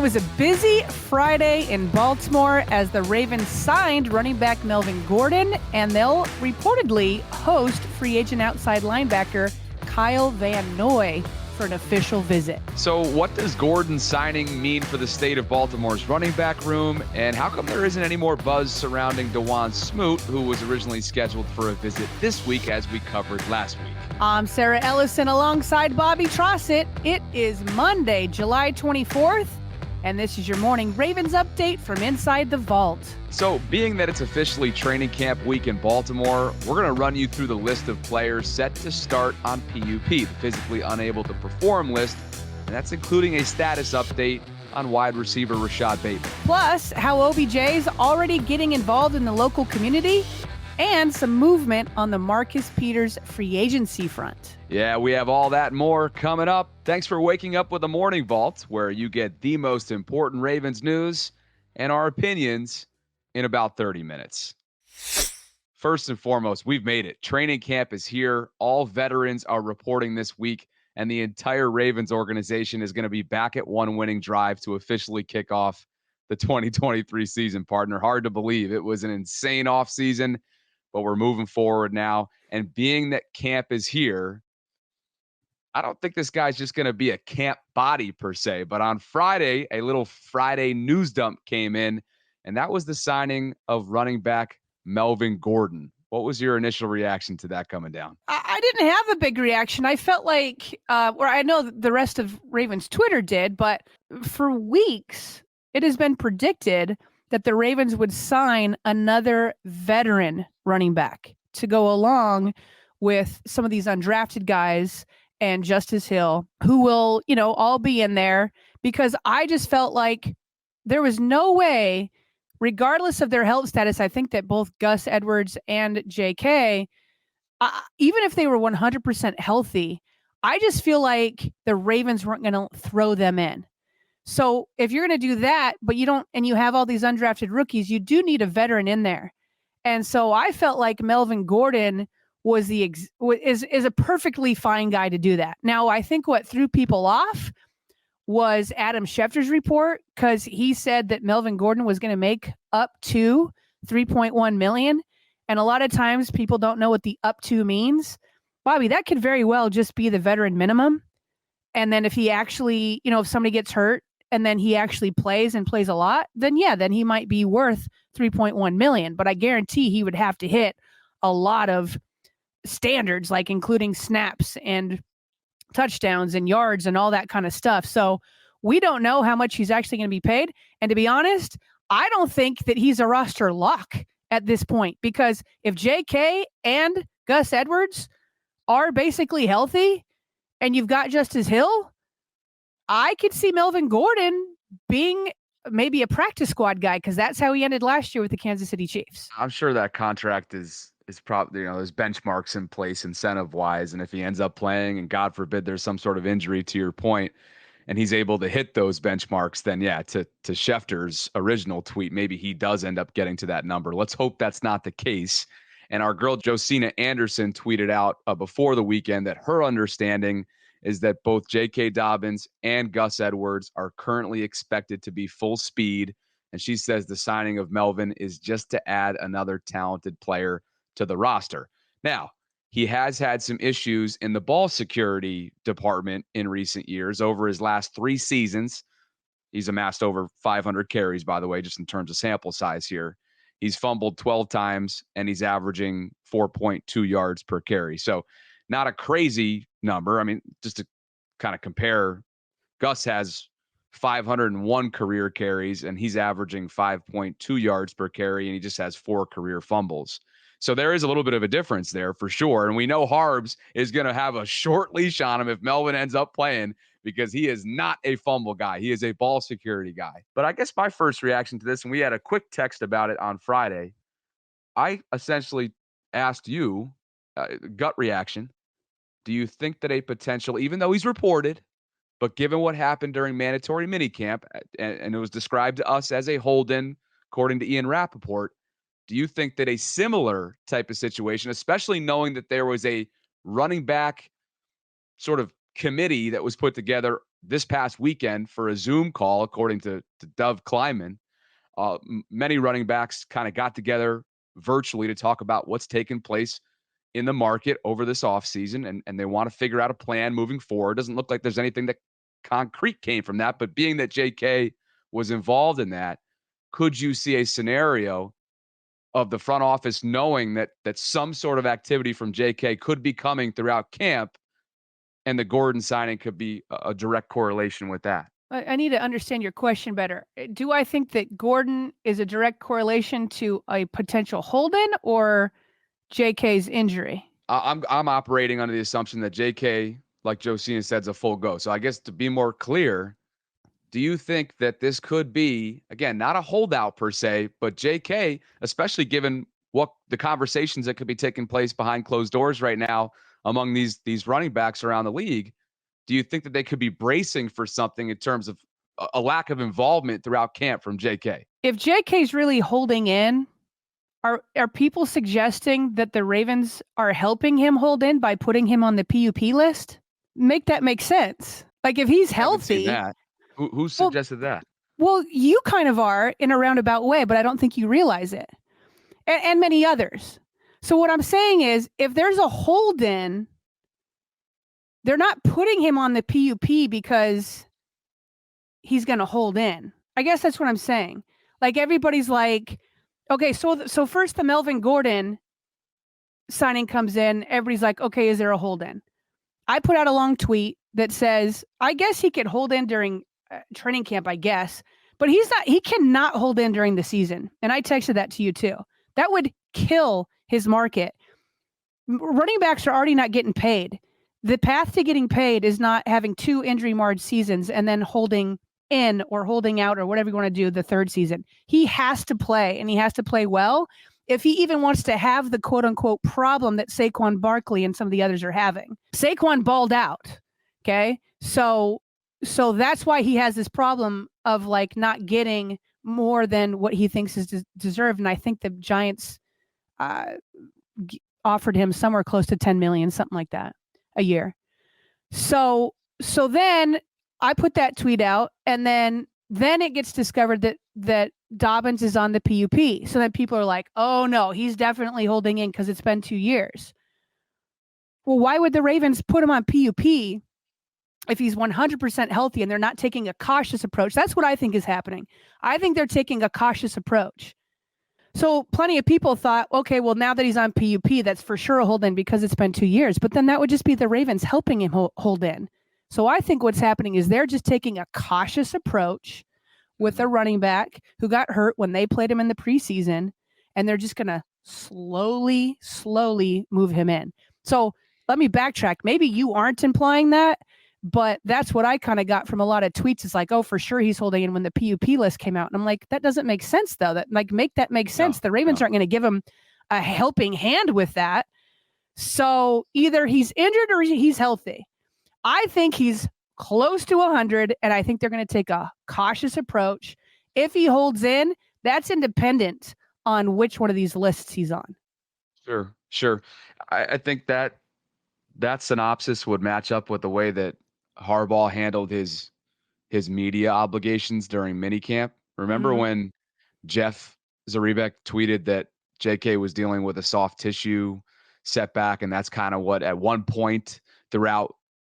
was a busy Friday in Baltimore as the Ravens signed running back Melvin Gordon, and they'll reportedly host free agent outside linebacker Kyle Van Noy for an official visit. So what does Gordon's signing mean for the state of Baltimore's running back room, and how come there isn't any more buzz surrounding Dawuane Smoot, who was originally scheduled for a visit this week as we covered last week? I'm Sarah Ellison alongside Bobby Trossett. It is Monday, July 24th, and this is your morning Ravens update from inside the vault. So, being that it's officially training camp week in Baltimore, we're going to run you through the list of players set to start on PUP, the physically unable to perform list, and that's including a status update on wide receiver Rashod Bateman. Plus, how OBJ's already getting involved in the local community, and some movement on the Marcus Peters free agency front. Yeah, we have all that and more coming up. Thanks for waking up with the Morning Vault, where you get the most important Ravens news and our opinions in about 30 minutes. First and foremost, we've made it. Training camp is here. All veterans are reporting this week, and the entire Ravens organization is going to be back at one winning drive to officially kick off the 2023 season, partner. Hard to believe. It was an insane offseason, but we're moving forward now. And being that camp is here, I don't think this guy's just going to be a camp body per se, but on Friday, a little Friday news dump came in, and that was the signing of running back Melvin Gordon. What was your initial reaction to that coming down? I didn't have a big reaction. I felt like, or I know the rest of Ravens Twitter did, but for weeks, it has been predicted that the Ravens would sign another veteran running back to go along with some of these undrafted guys and Justice Hill, who will, all be in there, because I just felt like there was no way, regardless of their health status. I think that both Gus Edwards and JK, even if they were 100% healthy, I just feel like the Ravens weren't going to throw them in. So if you're going to do that, but you don't, and you have all these undrafted rookies, you do need a veteran in there. And so I felt like Melvin Gordon was is a perfectly fine guy to do that. Now, I think what threw people off was Adam Schefter's report, because he said that Melvin Gordon was going to make up to $3.1 million. And a lot of times people don't know what the up to means. Bobby, that could very well just be the veteran minimum. And then if he actually, if somebody gets hurt and then he actually plays and plays a lot, then then he might be worth $3.1 million. But I guarantee he would have to hit a lot of standards, like including snaps and touchdowns and yards and all that kind of stuff. So we don't know how much he's actually going to be paid. And to be honest, I don't think that he's a roster lock at this point, because if JK and Gus Edwards are basically healthy and you've got Justice Hill, I could see Melvin Gordon being maybe a practice squad guy, because that's how he ended last year with the Kansas City Chiefs. I'm sure that contract is probably, there's benchmarks in place incentive wise. And if he ends up playing and God forbid there's some sort of injury, to your point, and he's able to hit those benchmarks, then to Schefter's original tweet, maybe he does end up getting to that number. Let's hope that's not the case. And our girl Josina Anderson tweeted out before the weekend that her understanding is that both J.K. Dobbins and Gus Edwards are currently expected to be full speed. And she says the signing of Melvin is just to add another talented player to the roster. Now, he has had some issues in the ball security department in recent years. Over his last 3 seasons, he's amassed over 500 carries, by the way, just in terms of sample size here. He's fumbled 12 times, and he's averaging 4.2 yards per carry. So not a crazy number. I mean, just to kind of compare, Gus has 501 career carries, and he's averaging 5.2 yards per carry, and he just has 4 career fumbles. So there is a little bit of a difference there for sure. And we know Harbs is going to have a short leash on him if Melvin ends up playing, because he is not a fumble guy. He is a ball security guy. But I guess my first reaction to this, and we had a quick text about it on Friday, I essentially asked you, gut reaction, do you think that a potential, even though he's reported, but given what happened during mandatory minicamp, and it was described to us as a hold-in, according to Ian Rappaport, do you think that a similar type of situation, especially knowing that there was a running back sort of committee that was put together this past weekend for a Zoom call, according to Dov Kleiman. Many running backs kind of got together virtually to talk about what's taken place in the market over this offseason, and they want to figure out a plan moving forward. It doesn't look like there's anything that concrete came from that, but being that JK was involved in that, could you see a scenario of the front office knowing that some sort of activity from JK could be coming throughout camp, and the Gordon signing could be a direct correlation with that? I need to understand your question better. Do I think that Gordon is a direct correlation to a potential hold-in or JK's injury? I'm operating under the assumption that JK, like Josina said, is a full go. So I guess to be more clear, do you think that this could be, again, not a holdout per se, but JK, especially given what the conversations that could be taking place behind closed doors right now among these running backs around the league, do you think that they could be bracing for something in terms of a lack of involvement throughout camp from JK? If JK's really holding in, are people suggesting that the Ravens are helping him hold in by putting him on the PUP list? Make that make sense. Like if he's healthy. That. Who suggested that? Well, you kind of are in a roundabout way, but I don't think you realize it. And many others. So what I'm saying is if there's a hold in, they're not putting him on the PUP because he's going to hold in. I guess that's what I'm saying. Like everybody's like, okay, so first the Melvin Gordon signing comes in. Everybody's like, okay, is there a hold in? I put out a long tweet that says, I guess he could hold in during training camp, I guess, but he cannot hold in during the season. And I texted that to you too. That would kill his market. Running backs are already not getting paid. The path to getting paid is not having 2 injury-marred seasons and then holding in or holding out or whatever you want to do the third season. He has to play, and he has to play well if he even wants to have the quote-unquote problem that Saquon Barkley and some of the others are having. Saquon balled out, okay? So that's why he has this problem of like not getting more than what he thinks is deserved, and I think the Giants offered him somewhere close to $10 million, something like that, a year. So then I put that tweet out, and then it gets discovered that Dobbins is on the PUP. So then people are like, oh no, he's definitely holding in because it's been 2 years. Well, why would the Ravens put him on PUP if he's 100% healthy and they're not taking a cautious approach? That's what I think is happening. I think they're taking a cautious approach. So plenty of people thought, okay, well, now that he's on PUP, that's for sure a hold in because it's been 2 years. But then that would just be the Ravens helping him hold in. So I think what's happening is they're just taking a cautious approach with a running back who got hurt when they played him in the preseason, and they're just going to slowly move him in. So let me backtrack. Maybe you aren't implying that, but that's what I kind of got from a lot of tweets. It's like, oh, for sure he's holding in when the PUP list came out. And I'm like, that doesn't make sense, though. That make sense. The Ravens aren't going to give him a helping hand with that. So either he's injured or he's healthy. I think he's close to 100, and I think they're going to take a cautious approach. If he holds in, that's independent on which one of these lists he's on. Sure. I think that synopsis would match up with the way that Harbaugh handled his media obligations during minicamp. Remember when Jeff Zaribek tweeted that JK was dealing with a soft tissue setback, and that's kind of what at one point throughout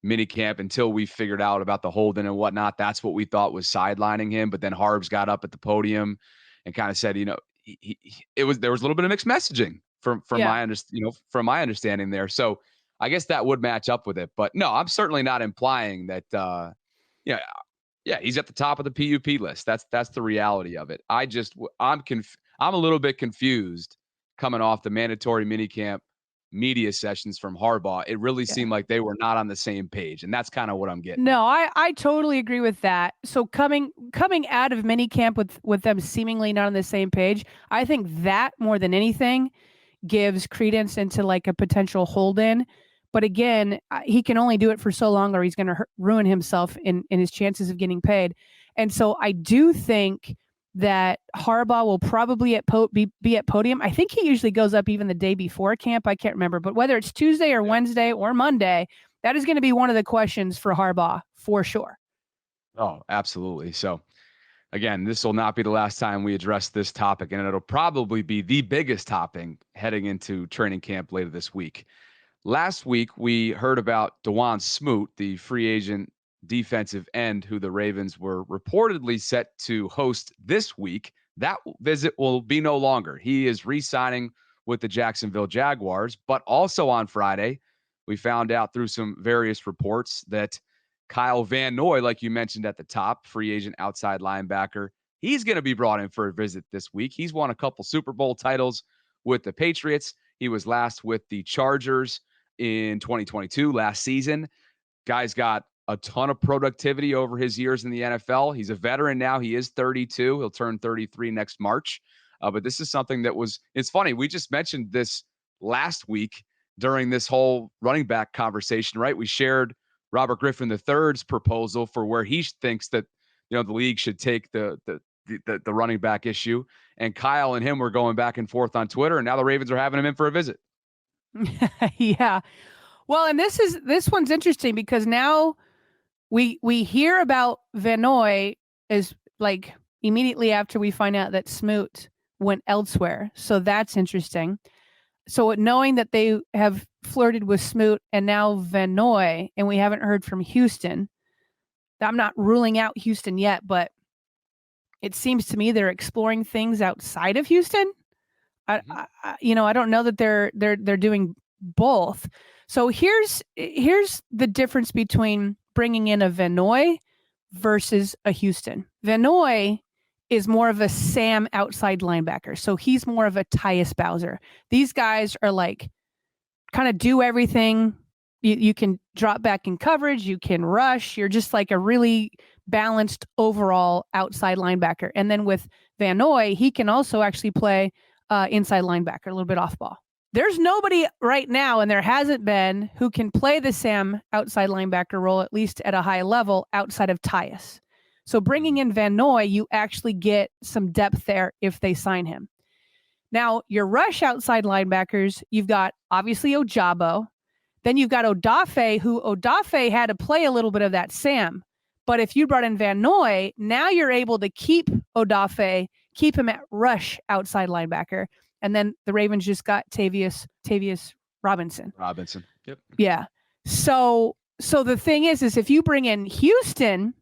minicamp, until we figured out about the holding and whatnot, that's what we thought was sidelining him. But then Harbs got up at the podium and kind of said, there was a little bit of mixed messaging from my understanding there. So I guess that would match up with it. But no, I'm certainly not implying that he's at the top of the PUP list. That's the reality of it. I'm a little bit confused coming off the mandatory minicamp media sessions from Harbaugh. It really seemed like they were not on the same page, and that's kind of what I'm getting. No, I totally agree with that. So coming out of minicamp with them seemingly not on the same page, I think that more than anything gives credence into like a potential hold-in. But again, he can only do it for so long, or he's going to ruin himself in his chances of getting paid. And so I do think that Harbaugh will probably be at podium. I think he usually goes up even the day before camp. I can't remember, but whether it's Tuesday or Wednesday or Monday, that is going to be one of the questions for Harbaugh for sure. Oh, absolutely. So again, this will not be the last time we address this topic, and it'll probably be the biggest topic heading into training camp later this week. Last week, we heard about Dawuane Smoot, the free agent defensive end who the Ravens were reportedly set to host this week. That visit will be no longer. He is re-signing with the Jacksonville Jaguars. But also on Friday, we found out through some various reports that Kyle Van Noy, like you mentioned at the top, free agent outside linebacker, he's going to be brought in for a visit this week. He's won a couple Super Bowl titles with the Patriots. He was last with the Chargers in 2022, last season. Guy's got a ton of productivity over his years in the NFL. He's a veteran now. He is 32. He'll turn 33 next March. But this is something that it's funny. We just mentioned this last week during this whole running back conversation, right? We shared Robert Griffin III's proposal for where he thinks that, the league should take the running back issue. And Kyle and him were going back and forth on Twitter, and now the Ravens are having him in for a visit. Yeah. Well, and this one's interesting because now we hear about Van Noy as like immediately after we find out that Smoot went elsewhere. So that's interesting. So knowing that they have flirted with Smoot and now Van Noy, and we haven't heard from Houston, I'm not ruling out Houston yet, but it seems to me they're exploring things outside of Houston. I don't know that they're doing both. So here's the difference between bringing in a Van Noy versus a Houston. Van Noy is more of a Sam outside linebacker. So he's more of a Tyus Bowser. These guys are like kind of do everything. You can drop back in coverage. You can rush. You're just like a really balanced overall outside linebacker. And then with Van Noy, he can also actually play inside linebacker, a little bit off ball. There's nobody right now, and there hasn't been, who can play the Sam outside linebacker role, at least at a high level, outside of Tyus. So bringing in Van Noy, you actually get some depth there if they sign him. Now, your rush outside linebackers, you've got obviously Ojabo. Then you've got Odafe had to play a little bit of that Sam. But if you brought in Van Noy, now you're able to keep Odafe, keep him at rush outside linebacker. And then the Ravens just got Tavius Robinson. Yep. Yeah. So the thing is if you bring in Houston,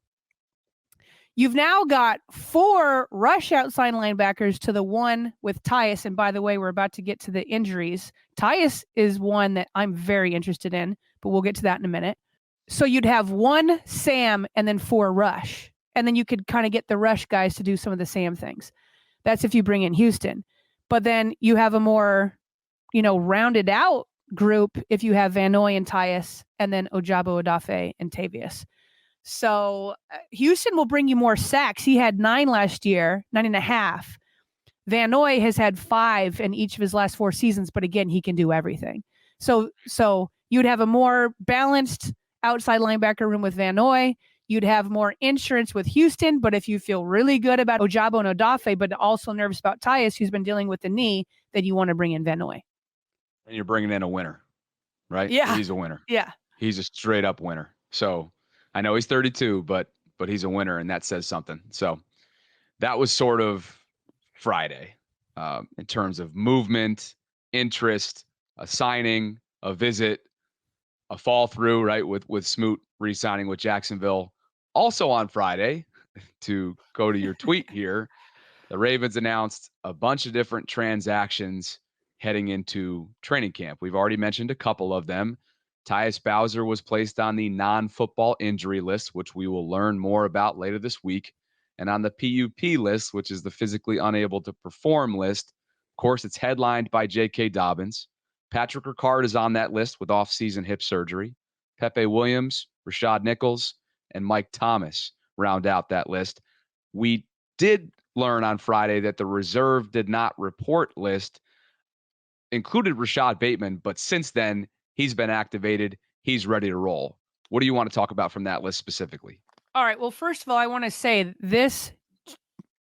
you've now got 4 rush outside linebackers to the one with Tyus. And by the way, we're about to get to the injuries. Tyus is one that I'm very interested in, but we'll get to that in a minute. So you'd have 1 Sam and then 4 rush. And then you could kind of get the rush guys to do some of the Sam things. That's if you bring in Houston. But then you have a more, rounded out group if you have Van Noy and Tyus and then Ojabo, Odafe, and Tavius. So Houston will bring you more sacks. He had 9 last year, 9.5. Van Noy has had 5 in each of his last 4 seasons, but again, he can do everything. So you'd have a more balanced outside linebacker room with Van Noy. You'd have more insurance with Houston, but if you feel really good about Ojabo and Odafe, but also nervous about Tyus, who's been dealing with the knee, then you want to bring in Van Noy. And you're bringing in a winner, right? Yeah. He's a winner. Yeah. He's a straight up winner. So I know he's 32, but he's a winner, and that says something. So that was sort of Friday in terms of movement, interest, a signing, a visit, a fall through, right, with Smoot re-signing with Jacksonville. Also on Friday, to go to your tweet here, the Ravens announced a bunch of different transactions heading into training camp. We've already mentioned a couple of them. Tyus Bowser was placed on the non-football injury list, which we will learn more about later this week. And on the PUP list, which is the physically unable to perform list, of course, it's headlined by J.K. Dobbins. Patrick Ricard is on that list with off-season hip surgery. Pepe Williams, Rashad Nichols, and Mike Thomas round out that list. We did learn on Friday that the reserve did not report list included Rashod Bateman, but since then, he's been activated. He's ready to roll. What do you want to talk about from that list specifically? All right. Well, first of all, I want to say this,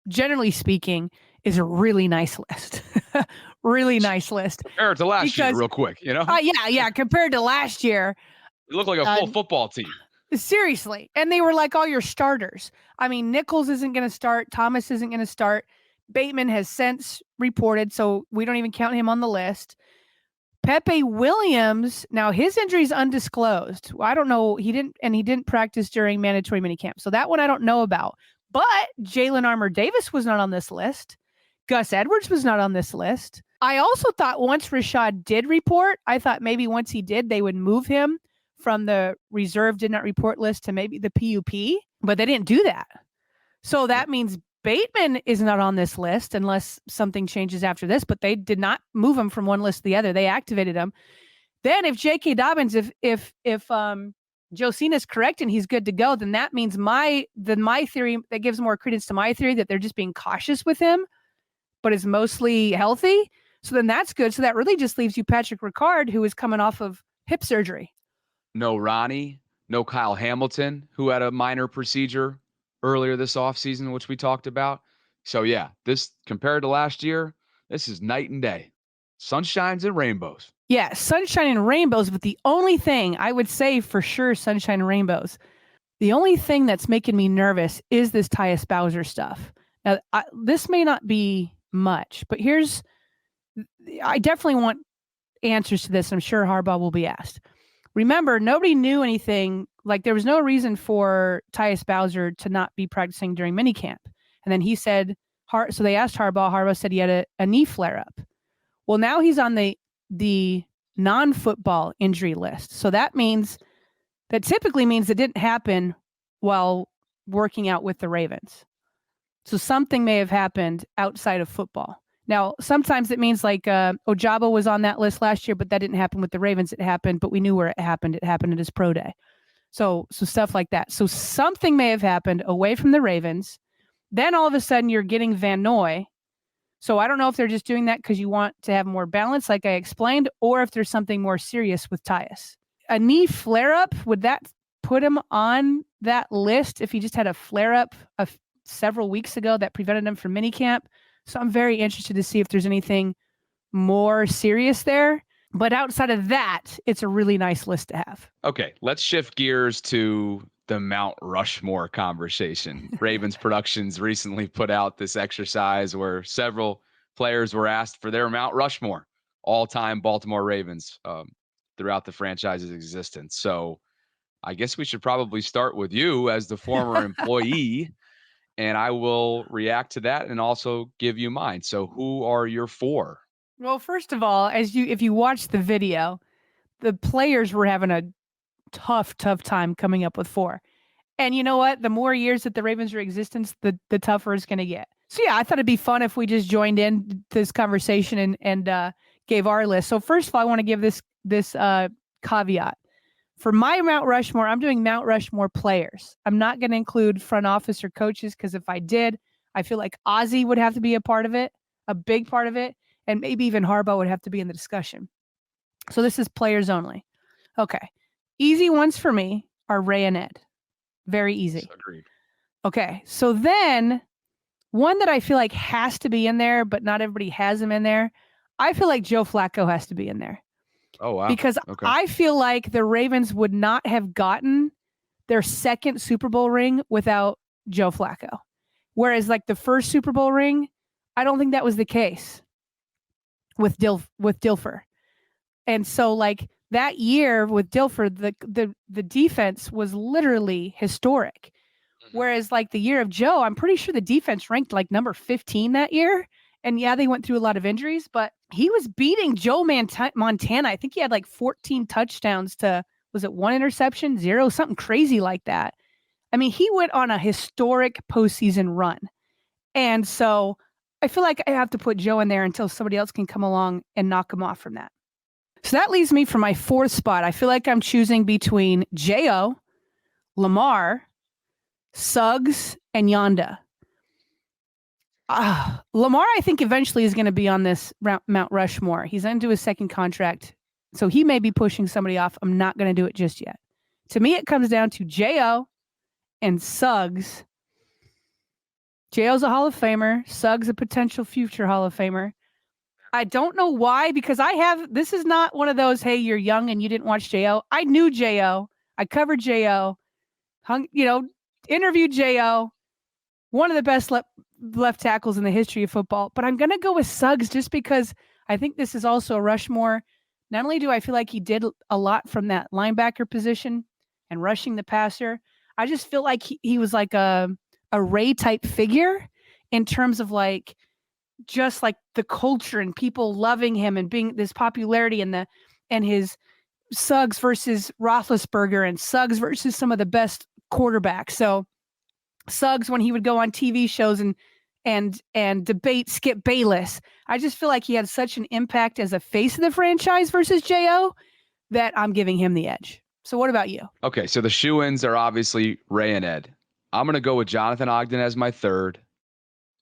generally speaking, is a really nice list. Really nice list. Compare it to last year real quick, Yeah. Compared to last year. It looked like a full football team. Seriously. And they were like all your starters. I mean, Nichols isn't going to start. Thomas isn't going to start. Bateman has since reported, so we don't even count him on the list. Pepe Williams, now his injury is undisclosed. I don't know. He didn't practice during mandatory minicamp. So that one I don't know about. But Jalen Armour-Davis was not on this list. Gus Edwards was not on this list. I also thought once Rashod did report, I thought maybe once he did, they would move him from the reserve did not report list to maybe the PUP, but they didn't do that. So that means Bateman is not on this list unless something changes after this, but they did not move him from one list to the other. They activated him. Then if J.K. Dobbins, if Josina's correct and he's good to go, then that means my theory, that gives more credence to my theory that they're just being cautious with him, but is mostly healthy. So then that's good. So that really just leaves you Patrick Ricard, who is coming off of hip surgery. No Ronnie, no Kyle Hamilton, who had a minor procedure earlier this offseason, which we talked about. So yeah, this compared to last year, this is night and day. Sunshines and rainbows. Yeah, sunshine and rainbows, but the only thing I would say for sure, sunshine and rainbows, the only thing that's making me nervous is this Tyus Bowser stuff. Now, this may not be much, but I definitely want answers to this. I'm sure Harbaugh will be asked. Remember, nobody knew anything. Like, there was no reason for Tyus Bowser to not be practicing during minicamp. And then he said, so they asked Harbaugh. Harbaugh said he had a knee flare-up. Well, now he's on the non-football injury list. So that typically means it didn't happen while working out with the Ravens. So something may have happened outside of football. Now, sometimes it means like Ojabo was on that list last year, but that didn't happen with the Ravens. It happened, but we knew where it happened. It happened at his pro day. So stuff like that. So something may have happened away from the Ravens. Then all of a sudden you're getting Van Noy. So I don't know if they're just doing that because you want to have more balance, like I explained, or if there's something more serious with Tyus. A knee flare-up, would that put him on that list if he just had a flare-up several weeks ago that prevented him from minicamp? So I'm very interested to see if there's anything more serious there. But outside of that, it's a really nice list to have. Okay, let's shift gears to the Mount Rushmore conversation. Ravens Productions recently put out this exercise where several players were asked for their Mount Rushmore, all-time Baltimore Ravens throughout the franchise's existence. So I guess we should probably start with you as the former employee, and I will react to that and also give you mine. So who are your four? Well, first of all, if you watch the video, the players were having a tough time coming up with four. And you know what? The more years that the Ravens are in existence, the tougher it's going to get. So yeah, I thought it'd be fun if we just joined in this conversation and gave our list. So first of all, I want to give this caveat. For my Mount Rushmore, I'm doing Mount Rushmore players. I'm not going to include front office or coaches because if I did, I feel like Ozzie would have to be a part of it, a big part of it, and maybe even Harbaugh would have to be in the discussion. So this is players only. Okay. Easy ones for me are Ray and Ed. Very easy. Agreed. Okay. So then one that I feel like has to be in there, but not everybody has him in there. I feel like Joe Flacco has to be in there. Oh, wow. Because okay. I feel like the Ravens would not have gotten their second Super Bowl ring without Joe Flacco. Whereas like the first Super Bowl ring, I don't think that was the case with Dilfer. And so like that year with Dilfer, the defense was literally historic. Mm-hmm. Whereas like the year of Joe, I'm pretty sure the defense ranked like number 15 that year. And yeah, they went through a lot of injuries, but he was beating Joe Montana. I think he had like 14 touchdowns to, was it 1 interception, 0, something crazy like that. I mean, he went on a historic postseason run. And so I feel like I have to put Joe in there until somebody else can come along and knock him off from that. So that leaves me for my fourth spot. I feel like I'm choosing between J.O., Lamar, Suggs, and Yonda. Lamar, I think eventually is going to be on this Mount Rushmore. He's into his second contract, so he may be pushing somebody off. I'm not going to do it just yet. To me, it comes down to J.O. and Suggs. J.O.'s a Hall of Famer. Suggs a potential future Hall of Famer. I don't know why, because this is not one of those, hey, you're young and you didn't watch J.O. I knew J.O. I covered J.O. Interviewed Jo, one of the best left tackles in the history of football. But I'm going to go with Suggs just because I think this is also a Rushmore. Not only do I feel like he did a lot from that linebacker position and rushing the passer, I just feel like he was like a Ray type figure in terms of like just like the culture and people loving him and being this popularity and his Suggs versus Roethlisberger and Suggs versus some of the best quarterbacks. So Suggs, when he would go on TV shows and debate Skip Bayless, I just feel like he had such an impact as a face of the franchise versus Jo that I'm giving him the edge. So what about you? Okay, so the shoo-ins are obviously Ray and Ed. I'm going to go with Jonathan Ogden as my third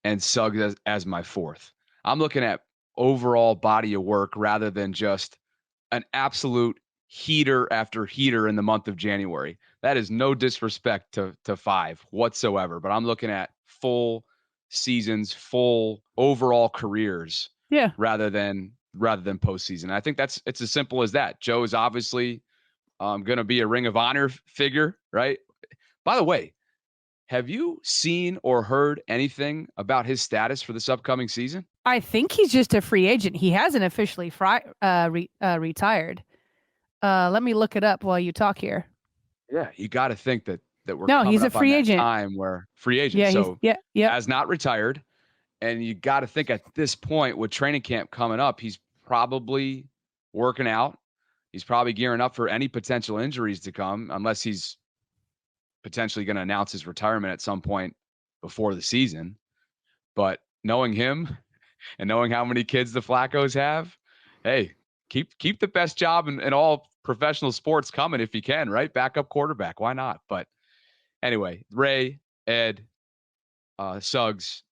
and Suggs as my fourth. I'm looking at overall body of work rather than just an absolute heater after heater in the month of January. That is no disrespect to five whatsoever, but I'm looking at full seasons, full overall careers, Yeah, rather than postseason. I think it's as simple as that. Joe is obviously going to be a Ring of Honor figure, right? By the way, have you seen or heard anything about his status for this upcoming season? I think he's just a free agent. He hasn't officially retired. Let me look it up while you talk here. Yeah, you got to think that we're No, coming he's a up on free that agent. time where free agent. Yeah, So yeah. has not retired, and you got to think at this point with training camp coming up, he's probably working out. He's probably gearing up for any potential injuries to come, unless he's potentially going to announce his retirement at some point before the season. But knowing him and knowing how many kids the Flaccos have, hey, keep the best job in all professional sports coming if you can, right? Backup quarterback, why not? But anyway, Ray, Ed, Suggs,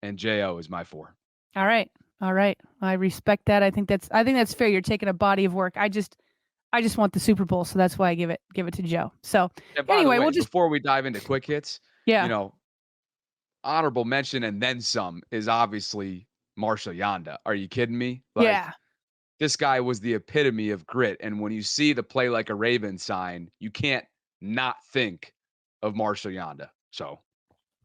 and Jo is my four. All right. I respect that. I think that's fair. You're taking a body of work. I just want the Super Bowl, so that's why I give it to Jo. So And by anyway, the way, we'll just before we dive into quick hits, yeah. Honorable mention and then some is obviously Marshall Yanda. Are you kidding me? Yeah. This guy was the epitome of grit. And when you see the play like a Raven sign, you can't not think of Marshall Yanda. So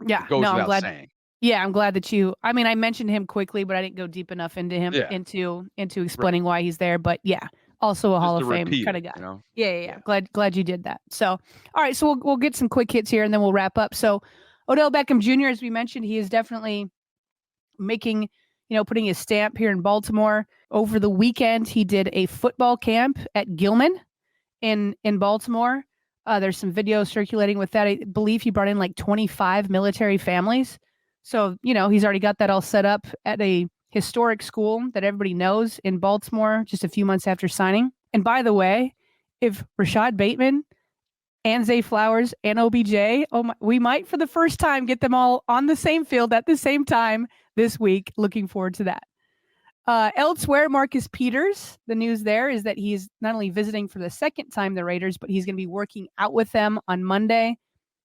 Yeah. it goes No, I'm without glad. saying. Yeah, I'm glad that I mentioned him quickly, but I didn't go deep enough into him into explaining why he's there. But yeah, also a Just Hall to of Fame repeat kind it, of guy. you know? Yeah. Glad you did that. So, all right, so we'll get some quick hits here and then we'll wrap up. So, Odell Beckham Jr., as we mentioned, he is definitely making, putting his stamp here in Baltimore. Over the weekend, he did a football camp at Gilman in Baltimore. There's some video circulating with that. I believe he brought in like 25 military families. So, he's already got that all set up at a historic school that everybody knows in Baltimore just a few months after signing. And by the way, if Rashod Bateman and Zay Flowers and OBJ, we might for the first time get them all on the same field at the same time this week. Looking forward to that. Elsewhere, Marcus Peters, the news there is that he's not only visiting for the second time the Raiders, but he's going to be working out with them on Monday.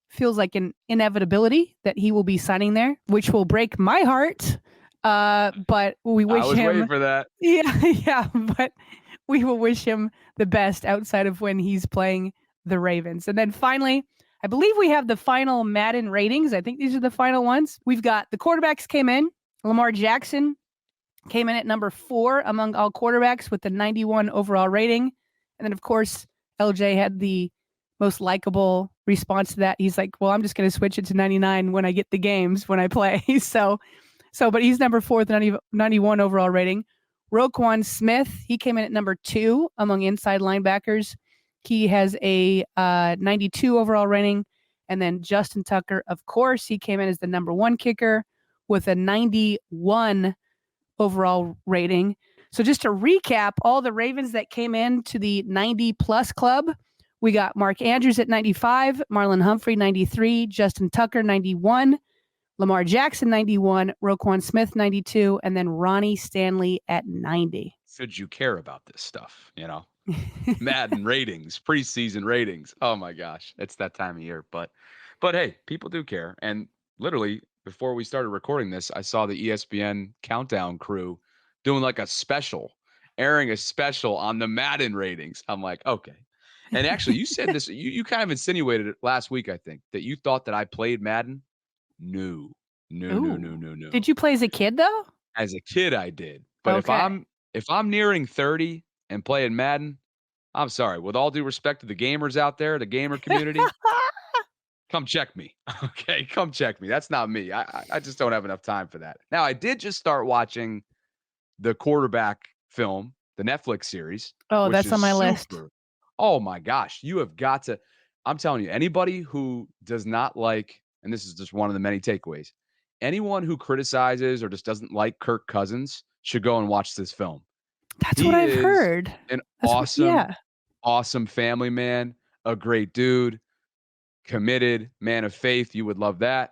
Feels like an inevitability that he will be signing there, which will break my heart. But we wish him. I was waiting for that. Yeah, but we will wish him the best outside of when he's playing the Ravens. And then finally, I believe we have the final Madden ratings. I think these are the final ones. We've got the quarterbacks came in. Lamar Jackson came in at number 4 among all quarterbacks with the 91 overall rating. And then, of course, LJ had the most likable response to that. He's like, well, I'm just going to switch it to 99 when I get the games, when I play. But he's number 4 with 91 overall rating. Roquan Smith, he came in at number 2 among inside linebackers. He has a 92 overall rating. And then Justin Tucker, of course, he came in as the number 1 kicker with a 91 overall rating. So just to recap, all the Ravens that came in to the 90-plus club, we got Mark Andrews at 95, Marlon Humphrey 93, Justin Tucker 91, Lamar Jackson 91, Roquan Smith 92, and then Ronnie Stanley at 90. Should you care about this stuff, Madden ratings, preseason ratings. Oh my gosh, it's that time of year. But hey, people do care. And literally, before we started recording this, I saw the ESPN countdown crew doing like airing a special on the Madden ratings. I'm like, okay, And actually, you said this, you kind of insinuated it last week, I think, that you thought that I played Madden. No, no, no, Ooh. no, no, no. Did you play as a kid though? As a kid, I did. But Okay. if I'm nearing 30 and playing Madden, I'm sorry. With all due respect to the gamers out there, the gamer community, come check me. Okay, come check me. That's not me. I just don't have enough time for that. Now, I did just start watching the quarterback film, the Netflix series, Oh, which that's is on my list. super. Oh my gosh, you have got to. I'm telling you, anybody who does not like, and this is just one of the many takeaways, anyone who criticizes or just doesn't like Kirk Cousins should go and watch this film. That's what He I've is heard. an That's what yeah. awesome family man, a great dude, committed, man of faith. You would love that.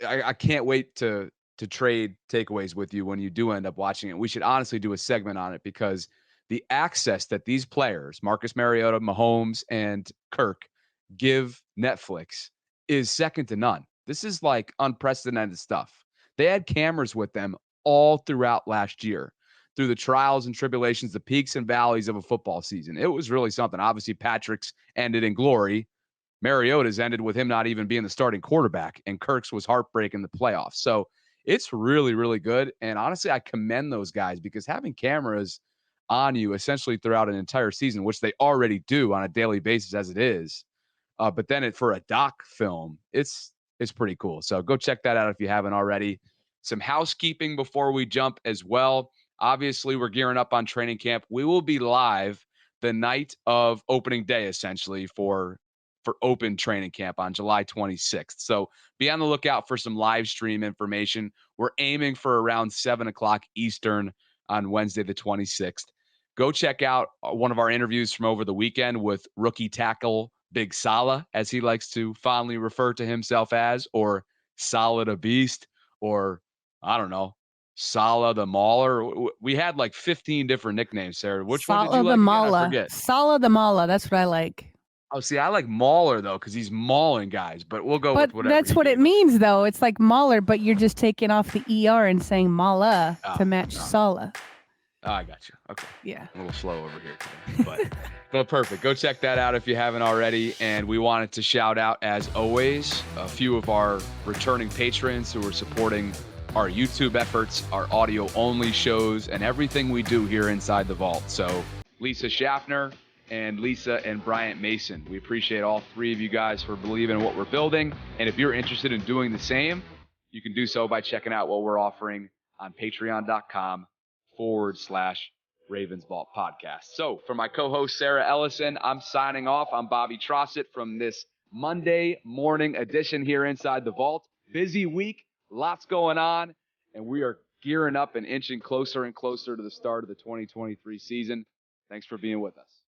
I can't wait to trade takeaways with you when you do end up watching it. We should honestly do a segment on it because the access that these players, Marcus Mariota, Mahomes, and Kirk, give Netflix is second to none. This is like unprecedented stuff. They had cameras with them all throughout last year through the trials and tribulations, the peaks and valleys of a football season. It was really something. Obviously, Patrick's ended in glory. Mariota's ended with him not even being the starting quarterback, and Kirk's was heartbreaking the playoffs. So it's really, really good. And honestly, I commend those guys because having cameras on you essentially throughout an entire season, which they already do on a daily basis as it is, but then for a doc film, it's pretty cool. So go check that out if you haven't already. Some housekeeping before we jump as well. Obviously, we're gearing up on training camp. We will be live the night of opening day, essentially, for open training camp on July 26th. So be on the lookout for some live stream information. We're aiming for around 7 o'clock Eastern on Wednesday, the 26th. Go check out one of our interviews from over the weekend with rookie tackle Big Salah, as he likes to fondly refer to himself as, or Salah the Beast, or I don't know, Salah the Mauler. We had like 15 different nicknames, Sarah. Which one did you Salah the like again? I Mala. forget. Salah the Mala. That's what I like. Oh, see, I like Mauler though, because he's mauling guys, but we'll go But with whatever that's he what it gave us. means, though. It's like Mahler, but you're just taking off the ER and saying Mala to match Oh. Salah. Oh, I got you. Okay. Yeah. A little slow over here today, but perfect. Go check that out if you haven't already. And we wanted to shout out, as always, a few of our returning patrons who are supporting our YouTube efforts, our audio-only shows, and everything we do here inside the vault. So Lisa Schaffner and Lisa and Bryant Mason, we appreciate all three of you guys for believing in what we're building. And if you're interested in doing the same, you can do so by checking out what we're offering on patreon.com/Ravens Vault podcast. So for my co-host, Sarah Ellison, I'm signing off. I'm Bobby Trossett from this Monday morning edition here inside the vault. Busy week, lots going on, and we are gearing up and inching closer and closer to the start of the 2023 season. Thanks for being with us.